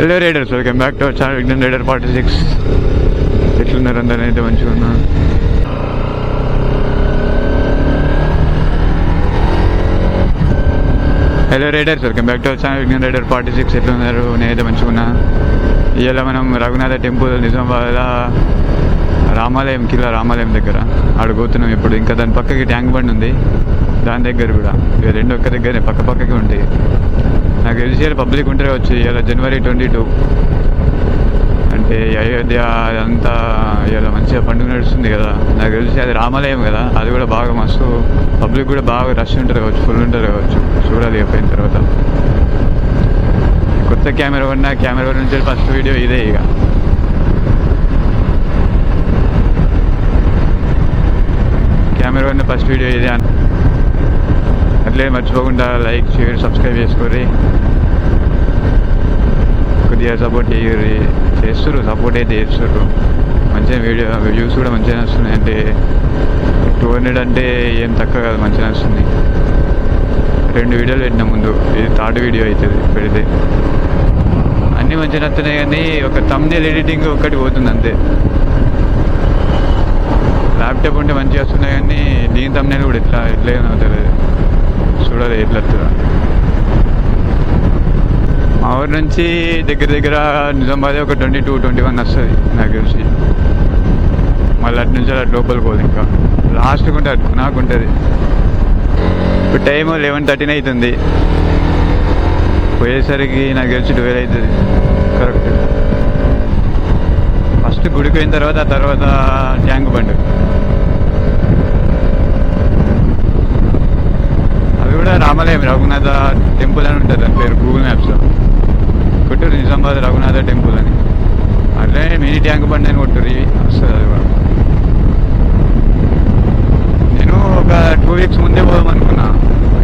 Hello riders, welcome back to our channel Vignan rider 46. ఎట్లున్నారు అందరూ? అయితే మంచిగా ఉన్నా. Hello riders, welcome back to our channel Vignan rider 46. ఎట్లున్నారు? నేనైతే మంచిగా ఉన్నా. ఇవాళ మనం రఘునాథ టెంపుల్ నిజామాబాద్ రామాలయం, కిలా రామాలయం దగ్గర ఆడుకోతున్నాం. ఇప్పుడు ఇంకా దాని పక్కకి ట్యాంక్ బండ్ ఉంది, దాని దగ్గర కూడా. ఇక రెండు ఒక్క దగ్గర పక్క పక్కకి ఉంటాయి. నాకు తెలిసి పబ్లిక్ ఉంటారే వచ్చి ఇలా January 22 అంటే అయోధ్య అదంతా ఇలా మంచిగా పండుగ నడుస్తుంది కదా. నాకు తెలిసి అది రామాలయం కదా, అది కూడా బాగా మస్తు పబ్లిక్ కూడా బాగా రష్ ఉంటారు కావచ్చు, ఫుల్ ఉంటారు కావచ్చు. చూడాలి అయిపోయిన తర్వాత. కొత్త కెమెరా కొన్నా, కెమెరా నుంచి ఫస్ట్ వీడియో ఇదే. ఇక కెమెరా కొన్న ఫస్ట్ వీడియో ఇదే. అట్లే మర్చిపోకుండా లైక్, షేర్, సబ్స్క్రైబ్ చేసుకోరి. కొద్దిగా సపోర్ట్ చేస్తారు, సపోర్ట్ అయితే చేస్తారు. మంచిగా వీడియో వ్యూస్ కూడా మంచిగా వస్తున్నాయి. అంటే 200 అంటే ఏం తక్కువ కాదు, మంచిగా వస్తుంది. 2 వీడియోలు పెట్టిన ముందు, ఇది 3rd వీడియో అవుతుంది పెడితే. అన్నీ మంచిగా వస్తున్నాయి, కానీ ఒక థంబ్నెయిల్ ఎడిటింగ్ ఒక్కటి పోతుంది అంతే. ల్యాప్టాప్ ఉంటే మంచిగా వస్తున్నాయి, కానీ దీని థంబ్నెయిల్ కూడా ఎట్లా అవుతుంది చూడాలి ఎట్లా వస్తుందా. మా ఊరి నుంచి దగ్గర నిజామాబాద్ ఒక 22-21 వస్తుంది నాకు తెలిసి. మళ్ళీ అటు నుంచి అటు లోపలికి పోదు. ఇంకా లాస్ట్కి ఉంటే అటు నాకు ఉంటుంది. ఇప్పుడు టైం 11:13 అవుతుంది. పోయేసరికి నాకు తెలిసి 12 అవుతుంది కరెక్ట్. ఫస్ట్ గుడికి పోయిన తర్వాత, ఆ తర్వాత ట్యాంక్ బండ్. అది కూడా రామాలయం, రఘునాథ టెంపుల్ అని ఉంటుంది దాని పేరు గూగుల్ మ్యాప్స్లో. కొట్టూరు నిజామాబాద్ రఘునాథ టెంపుల్ అని, అట్లే మినీ ట్యాంక్ బండ్ అని కొట్టూరు వస్తుంది. అది కూడా నేను ఒక 2 వీక్స్ ముందే పోదాం అనుకున్నా,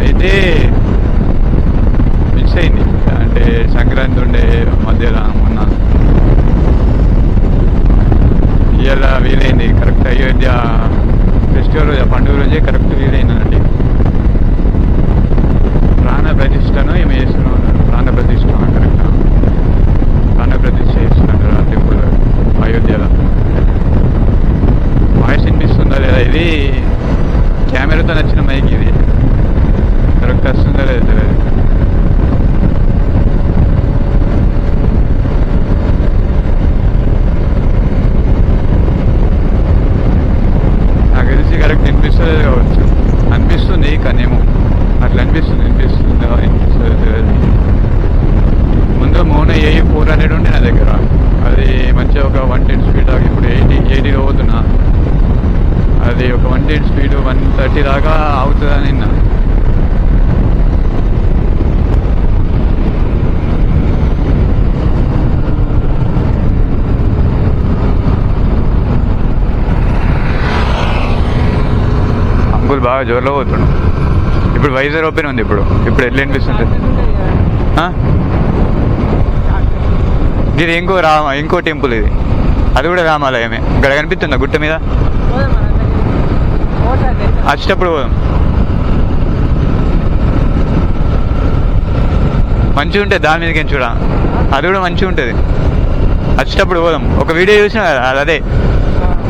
అయితే మిస్ అయింది. అంటే సంక్రాంతి ఉండే మధ్యలో మొన్న. ఇవాళ వీలైంది కరెక్ట్. అయోధ్య ఫెస్టివల్ రోజు, పండుగ రోజే కరెక్ట్ వీలైంది అన్నట్టు. ప్రాణ ప్రతిష్టను ఏమి చేస్తున్నాం, ప్రాణ ప్రతిష్ట కరెక్ట్. ప్రాణ ప్రతిష్ట చేస్తున్నారు ఆ టెంపుల్ అయోధ్యలో. వాయిస్ వినిపిస్తుందా లేదా? ఇది కెమెరాతో నచ్చిన మైక్, ఇది కరెక్ట్ వస్తుందా లేదా తెలియదు. నాకు తెలిసి కరెక్ట్ వినిపిస్తుంది కావచ్చు, అనిపిస్తుంది కానీ ఏమో అట్లా అనిపిస్తుంది. ముందు మోనో AI 400 ఉండే నా దగ్గర. అది మంచిగా ఒక 110 స్పీడ్ దాకా, ఇప్పుడు 80 పోతున్నా. అది ఒక 110 స్పీడ్ 130 దాకా అవుతుందని నిన్న. అంకుల్ బాగా జోరులో పోతున్నాడు. ఇప్పుడు వైజర్ ఓపెన్ ఉంది. ఇప్పుడు ఎట్లా అనిపిస్తుంది? ఇది ఇంకో టెంపుల్, ఇది అది కూడా రామాలయమే. ఇక్కడ కనిపిస్తుందా గుట్ట మీద? వచ్చేటప్పుడు పోదాం, మంచిగా ఉంటుంది. దాని మీదకి చూడ, అది కూడా మంచిగా ఉంటుంది. వచ్చేటప్పుడు పోదాం. ఒక వీడియో చూసినా కదా, అదే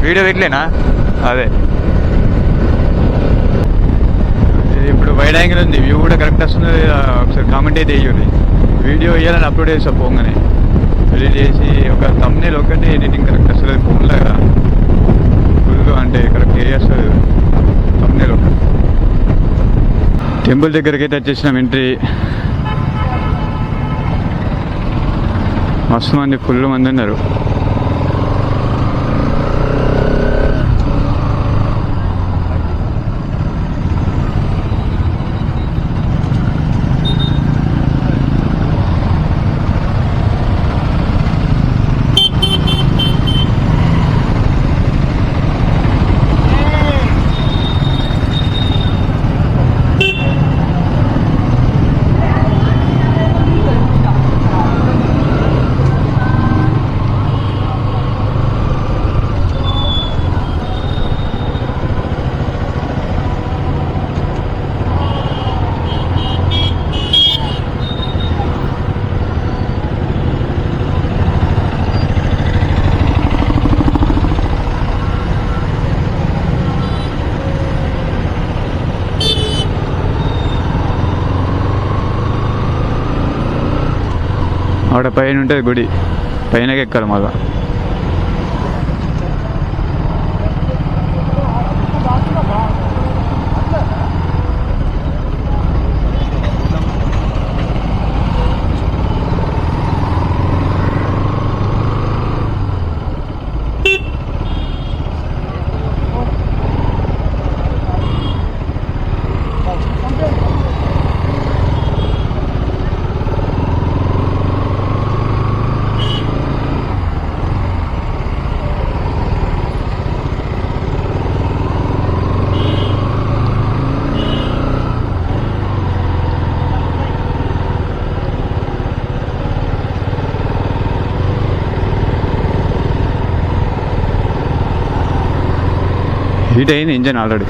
వీడియో పెట్టలేనా? అదే ఇప్పుడు వైడ్ యాంగిల్ ఉంది, వ్యూ కూడా కరెక్ట్ వస్తుంది. ఒకసారి కామెంట్ అయితే వేయండి. వీడియో వేయాలని అప్లోడ్ చేస్తా పోగానే, ఎడిట్ చేసి ఒక థంబ్నెయిల్ ఒకటి ఎడిటింగ్ కరెక్ట్ వస్తుంది ఫోన్లో కదా. ఫుల్ అంటే కరెక్ట్ వేస్తుంది థంబ్నెయిల్ ఒకటి. టెంపుల్ దగ్గరికి అయితే వచ్చేసినాం. ఎంట్రీ మస్తు మంది, ఫుల్ మంది ఉన్నారు. ఆడ పైన ఉంటుంది గుడి, పైనకి ఎక్కాలి మళ్ళా. హీట్ అయింది ఇంజన్ ఆల్రెడీ.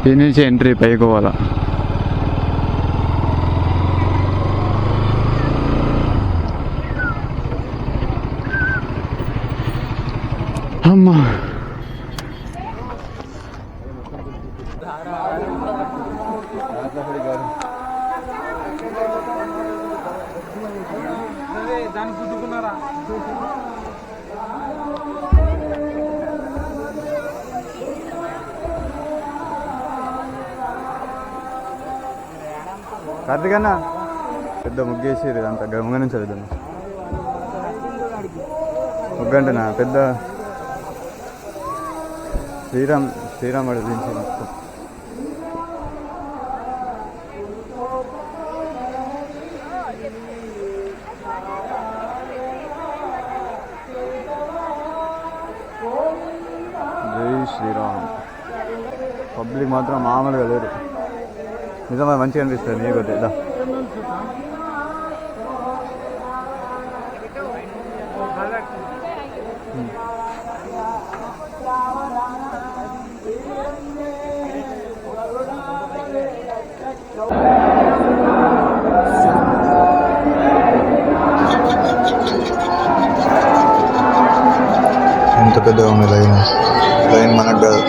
దీని నుంచి ఎంట్రీ పైకి పోవాలా. అమ్మా కార్తీకన్నా పెద్ద ముగ్గేసేది అంత గమగా నుంచి చదువుతున్నా. ముగ్గంటనా పెద్ద శ్రీరాముడు గురించి మొత్తం. జై శ్రీరామ్. పబ్లిక్ మాత్రం మామూలుగా లేరు, నిజంగా మంచిగా అనిపిస్తుంది. నీకు వద్దా ఎంత పెద్దగా ఉంది లైన్ మనకు కాదు,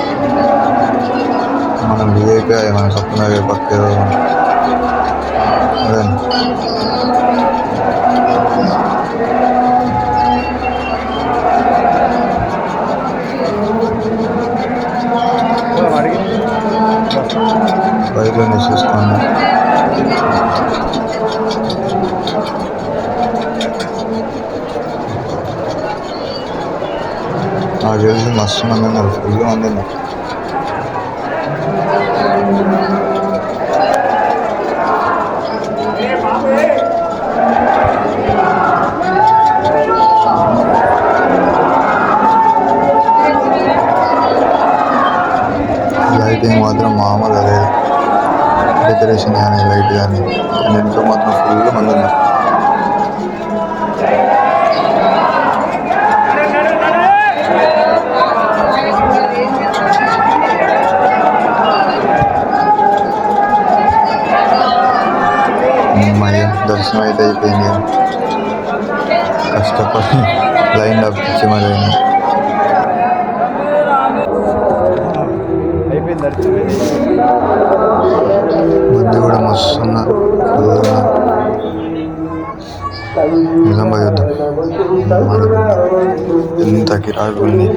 మనం విఐపీ మన సప్న పక్క అదే బయటలోనే చూసుకోండి. నాకు తెలిసి మస్తు మంది ఉన్నారు, ఫుల్ మంది ఉన్నారు. లైటింగ్ మాత్రం మామూలుగా లేదు, డెకరేషన్ కానీ లైట్ కానీ, ఇంట్లో మాత్రం ఫుల్ మంది ఉన్నారు. దర్శనం అయితే అయిపోయింది, కష్టపడి లైన్ తప్పించి మరి అయిపోయింది దర్శనం. మంది కూడా మస్తు ఉన్నారు, నిజంగా యుద్ధం ఎంత కిరాకు ఉంది.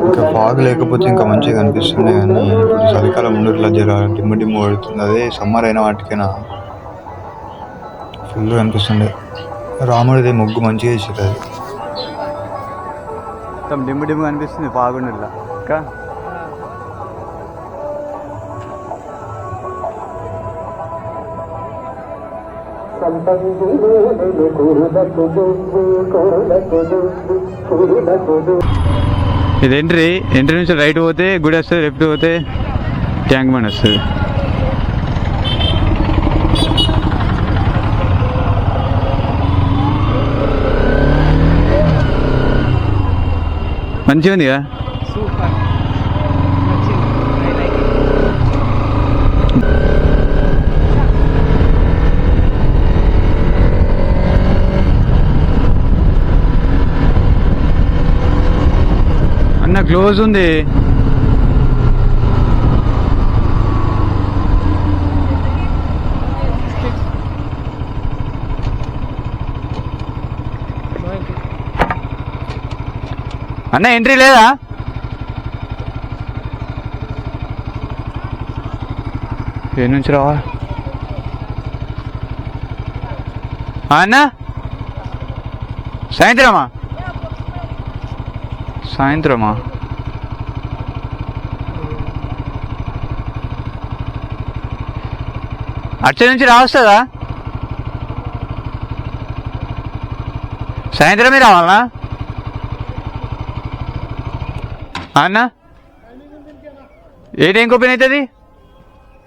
ఇంకా ఫాగ్ లేకపోతే ఇంకా మంచిగా కనిపిస్తుంది, కానీ ఇప్పుడు చలికాలం ముందు ఇట్లా జర డిమ్ము డిమ్ము పడుతుంది. అదే సమ్మర్ అయిన వాటికైనా ఫుల్ కనిపిస్తుండే. రాముడిది ముగ్గు మంచిగా వేసారు, అది మొత్తం డిమ్ము డిమ్ము కనిపిస్తుంది బాగుండిలా. ఇంకా ఇది ఎంట్రీ నుంచి రైట్ పోతే గుడి వస్తుంది, లెఫ్ట్ పోతే ట్యాంక్ బండ్ వస్తుంది. మంచిగా ఉంది కదా. అన్న క్లోజ్ ఉంది. అన్న ఎంట్రీ లేదా? ఏ నుంచి రావా అన్న? సాయంత్రమా అచ్చ నుంచి రావస్తుందా? సాయంత్రమే రావాలనా అన్న? ఏ టైంకి ఓపెన్ అవుతుంది?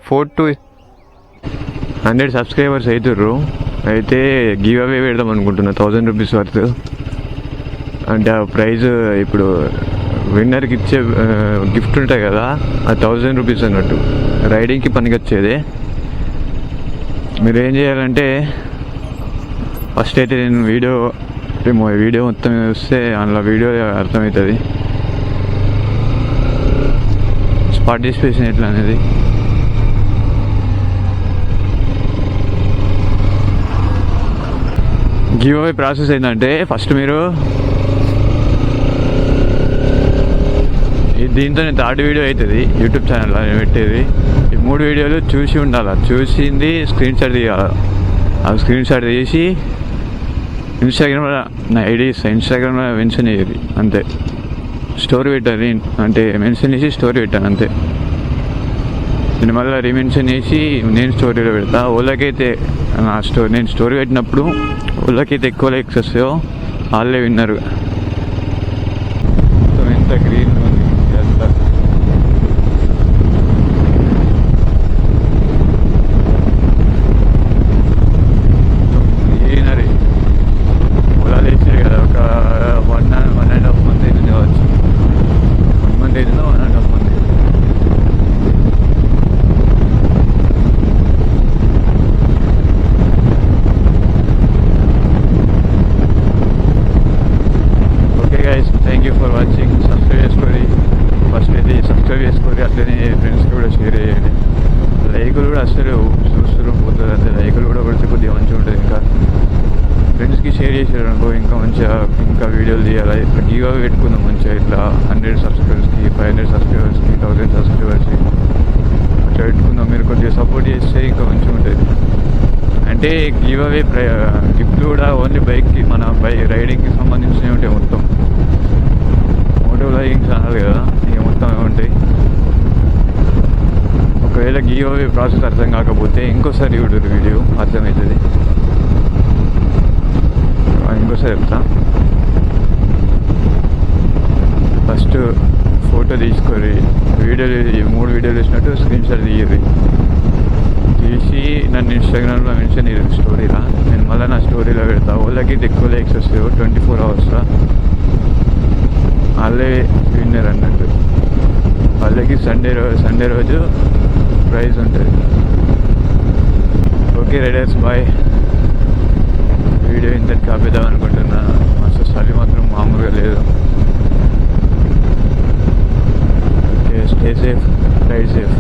4 to 100 సబ్స్క్రైబర్స్ అవుతుర్రు. అయితే గివ్ అవే పెడదాం అనుకుంటున్నా 1000 రూపీస్ వర్త్. అంటే ఆ ప్రైజ్ ఇప్పుడు విన్నర్కి ఇచ్చే గిఫ్ట్ ఉంటాయి కదా, అది 1000 రూపీస్ అన్నట్టు, రైడింగ్కి పనికి వచ్చేది. మీరు ఏం చేయాలంటే ఫస్ట్ అయితే నేను వీడియో మొత్తం చూస్తే అందులో వీడియో అర్థమవుతుంది పార్టిసిపేషన్ ఎట్లా అనేది. గివ్ అవే ప్రాసెస్ ఏంటంటే ఫస్ట్ మీరు దీంతో నేను థర్డ్ వీడియో అవుతుంది యూట్యూబ్ ఛానల్లో నేను పెట్టేది. ఈ 3 వీడియోలు చూసి ఉండాలి, చూసింది స్క్రీన్ షాట్ తీయాలి. ఆ స్క్రీన్ షాట్ తీసి ఇన్స్టాగ్రామ్లో నా ఐడి ఇన్స్టాగ్రామ్లో మెన్షన్ చేయాలి అంతే. స్టోరీ పెట్టాలి అంటే మెన్షన్ చేసి స్టోరీ పెట్టాను అంతే. నేను మళ్ళీ రీమెన్షన్ చేసి నేను స్టోరీలో పెడతా. వాళ్ళకైతే నేను స్టోరీ పెట్టినప్పుడు వాళ్ళకైతే ఎక్కువ లైక్స్ వస్తాయో వాళ్ళే విన్నారు. ఎంత గ్రీన్ ఉంది అంతా. గ్రీనరీ పొలాలు వేసారు కదా. ఒక 1.5 మంత్ అవుతుంది కావచ్చు. 1 మంత్ అవుతుందో 1.5 month. Thank you for watching. Subscribe చేసుకోండి. ఫస్ట్ అయితే సబ్స్క్రైబ్ చేసుకోండి, అట్లనే ఫ్రెండ్స్కి కూడా షేర్ చేయండి. లైకులు కూడా అసలు చూస్తూ పోతుంది, అంటే లైకులు కూడా కొడితే కొద్దిగా మంచిగా ఉంటుంది. ఇంకా ఫ్రెండ్స్కి షేర్ చేసారు అనుకో ఇంకా మంచిగా ఇంకా వీడియోలు తీయాలి. గివ్ అవే పెట్టుకుందాం మంచిగా. ఇట్లా 100 సబ్స్క్రైబర్స్కి, 500 సబ్స్క్రైబర్స్కి, 1000 సబ్స్క్రైబర్స్కి అట్లా పెట్టుకుందాం. మీరు కొద్దిగా సపోర్ట్ చేస్తే ఇంకా మంచిగా ఉంటుంది. అంటే గివ్ అవే గిఫ్ట్ కూడా ఓన్లీ బైక్కి, మన రైడింగ్కి సంబంధించినవి ఉంటాయి మొత్తం. మోటో బ్లాగింగ్ ఛానల్ కదా, ఇక మొత్తం ఉంటాయి. ఒకవేళ గివ్ అవే ప్రాసెస్ అర్థం కాకపోతే ఇంకోసారి చూడరు, వీడియో అర్థమవుతుంది. ఇంకోసారి చెప్తా. ఫస్ట్ ఫోటో తీసుకొని వీడియోలు 3 వీడియోలు వేసినట్టు స్క్రీన్ షాట్ తీసి నన్ను ఇన్స్టాగ్రామ్లో మెన్షన్ చేయాలి స్టోరీలా. నేను మళ్ళీ నా స్టోరీలో పెడతా. వాళ్ళకి ఎక్కువ లైక్స్ వస్తాయో 24 అవర్స్లో వాళ్ళే విన్నర్ అన్నట్టు. వాళ్ళకి సండే రోజు ప్రైజ్ ఉంటుంది. Okay riders, bye. వీడియో ఇంతటి కాపేద్దాం అనుకుంటున్నా. అసలు చలి మాత్రం మామూలుగా లేదు. Okay, stay safe, ride safe.